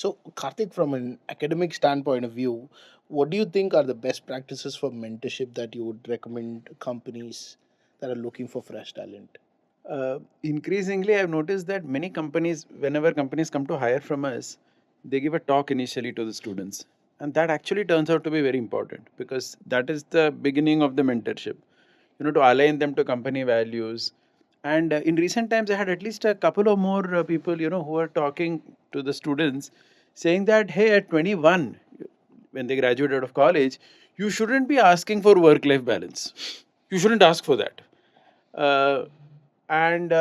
So, Karthik, from an academic standpoint of view, what do you think are the best practices for mentorship that you would recommend companies that are looking for fresh talent? Increasingly, I've noticed that many companies, whenever companies come to hire from us, they give a talk initially to the students. And that actually turns out to be very important because that is the beginning of the mentorship, to align them to company values. And in recent times, I had at least a couple of more people, who are talking to the students saying that, hey, at 21, when they graduate out of college, you shouldn't be asking for work life balance. You shouldn't ask for that. Uh, and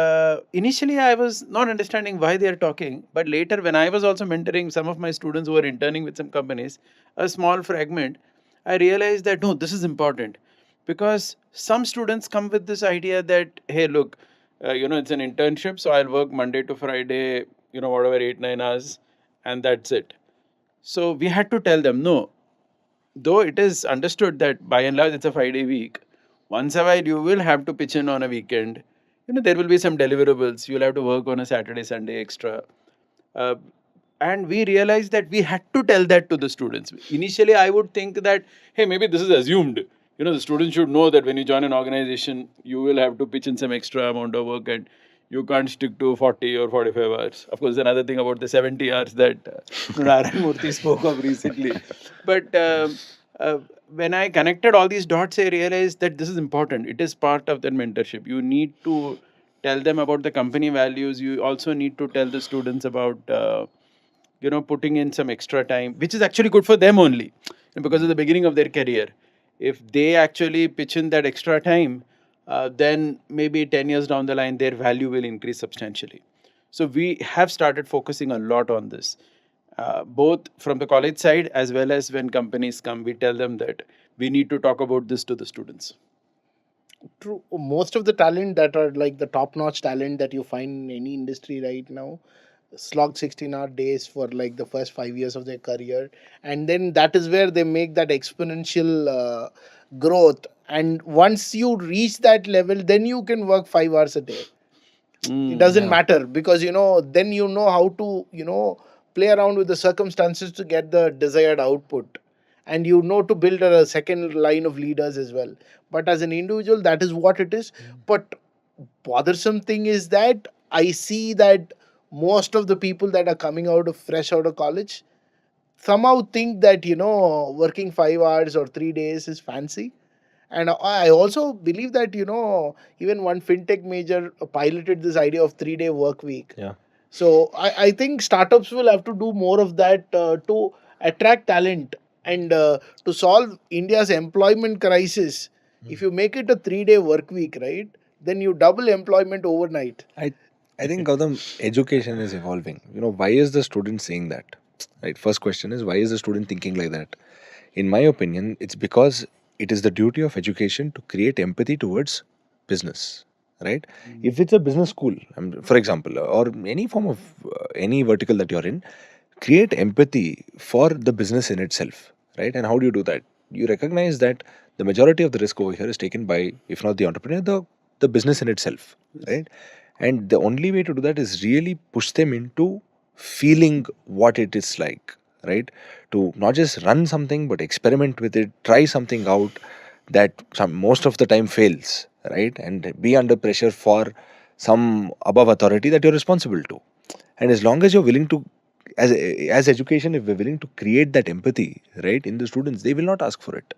initially, I was not understanding why they are talking. But later, when I was also mentoring some of my students who were interning with some companies, a small fragment, I realized that no, this is important because some students come with this idea that, hey, look, it's an internship, so I'll work Monday to Friday, whatever, 8, 9 hours, and that's it. So we had to tell them, no, though it is understood that by and large it's a 5 day week, once a while you will have to pitch in on a weekend. There will be some deliverables. You'll have to work on a Saturday, Sunday extra. Uh, and we realized that we had to tell that to the students. Initially, I would think that, hey, maybe this is assumed. The students should know that when you join an organization, you will have to pitch in some extra amount of work and you can't stick to 40 or 45 hours. Of course, another thing about the 70 hours that Narayan Murthy spoke of recently. But uh, when I connected all these dots, I realized that this is important. It is part of that mentorship. You need to tell them about the company values. You also need to tell the students about putting in some extra time, which is actually good for them only because of the beginning of their career. If they actually pitch in that extra time, then maybe 10 years down the line their value will increase substantially. So we have started focusing a lot on this, both from the college side as well as when companies come, we tell them that we need to talk about this to the students. True. Most of the talent that are like the top notch talent that you find in any industry right now slog 16-hour days for like the first 5 years of their career. And then that is where they make that exponential growth. And once you reach that level, then you can work 5 hours a day. It doesn't Yeah. matter because then you know how to play around with the circumstances to get the desired output, and to build a second line of leaders as well. But as an individual, that is what it is. But bothersome thing is that I see that most of the people that are coming out of fresh out of college somehow think that working 5 hours or 3 days is fancy. And I also believe that even one fintech major piloted this idea of 3 day work week. Yeah. So I think startups will have to do more of that to attract talent and to solve India's employment crisis. If you make it a 3 day work week, right, then you double employment overnight. I think Gautam, education is evolving. Why is the student saying that? Right. First question is, why is the student thinking like that? In my opinion, it's because it is the duty of education to create empathy towards business. Right. If it's a business school, for example, or any form of any vertical that you're in, create empathy for the business in itself. Right. And how do you do that? You recognize that the majority of the risk over here is taken by, if not the entrepreneur, the business in itself. Right. And the only way to do that is really push them into feeling what it is like, right? To not just run something, but experiment with it, try something out that most of the time fails, right? And be under pressure for some above authority that you're responsible to. And as long as you're willing to, as education, if we're willing to create that empathy, right, in the students, they will not ask for it.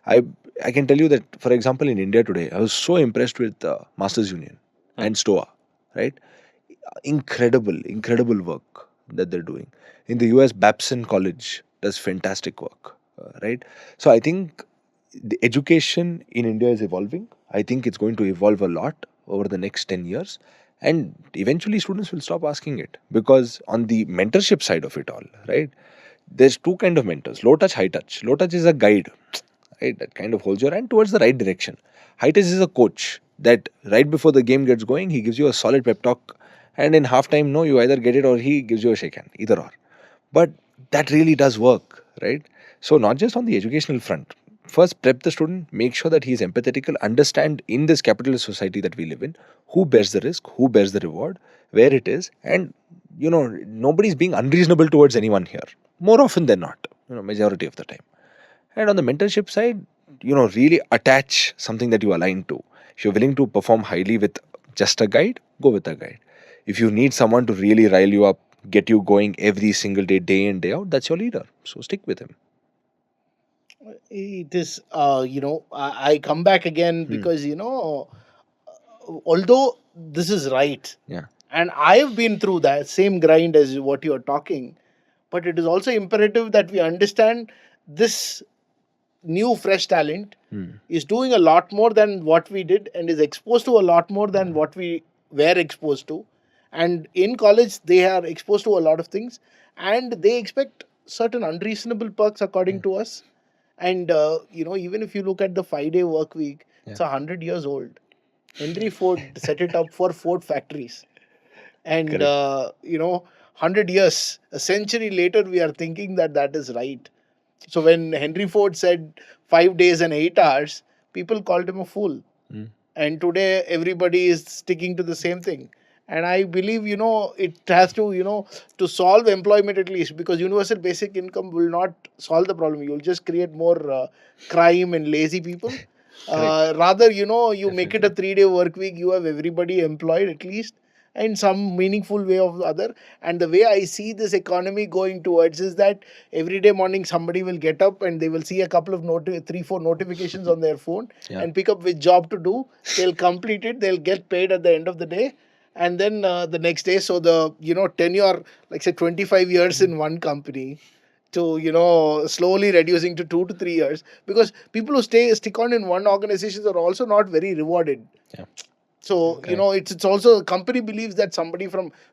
I I can tell you that, for example, in India today, I was so impressed with Masters Union and STOA, right? Incredible work that they're doing. In the US, Babson College does fantastic work, right? So I think the education in India is evolving. I think it's going to evolve a lot over the next 10 years. And eventually, students will stop asking it because on the mentorship side of it all, right? There's two kind of mentors: low touch, high touch. Low touch is a guide, right? That kind of holds your hand towards the right direction. High touch is a coach that right before the game gets going, he gives you a solid pep talk, and in halftime, no, you either get it or he gives you a shake hand, either or. But that really does work, right? So not just on the educational front. First, prep the student, make sure that he is empathetical, understand in this capitalist society that we live in, who bears the risk, who bears the reward, where it is, and nobody's being unreasonable towards anyone here. More often than not, majority of the time. And on the mentorship side, really attach something that you align to. If you're willing to perform highly with just a guide, go with a guide. If you need someone to really rile you up, get you going every single day, day in, day out, that's your leader. So stick with him. It is, I come back again because, although this is right, Yeah. and I've been through that same grind as what you're talking, but it is also imperative that we understand this new fresh talent is doing a lot more than what we did and is exposed to a lot more than what we were exposed to. And in college they are exposed to a lot of things, and they expect certain unreasonable perks according to us. And even if you look at the 5-day work week, it's 100 years old. Henry Ford set it up for Ford factories. And Correct. 100 years, a century later, we are thinking that that is right. So when Henry Ford said 5 days and 8 hours, people called him a fool. And today everybody is sticking to the same thing. And I believe, it has to, to solve employment at least, because universal basic income will not solve the problem. You'll just create more crime and lazy people. Rather, you make it a 3-day work week, you have everybody employed at least in some meaningful way or the other. And the way I see this economy going towards is that every day morning somebody will get up and they will see a couple of 3-4 notifications on their phone, Yeah. and pick up which job to do. They'll complete it, they'll get paid at the end of the day, and then the next day. So the tenure, like say 25 years in one company, to slowly reducing to 2 to 3 years, because people who stick on in one organization are also not very rewarded. Yeah. So it's also, company believes that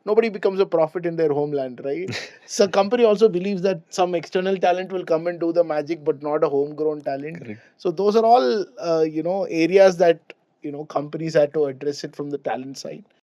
nobody becomes a prophet in their homeland, right? So company also believes that some external talent will come and do the magic, but not a homegrown talent. Correct. So those are all areas that companies had to address it from the talent side.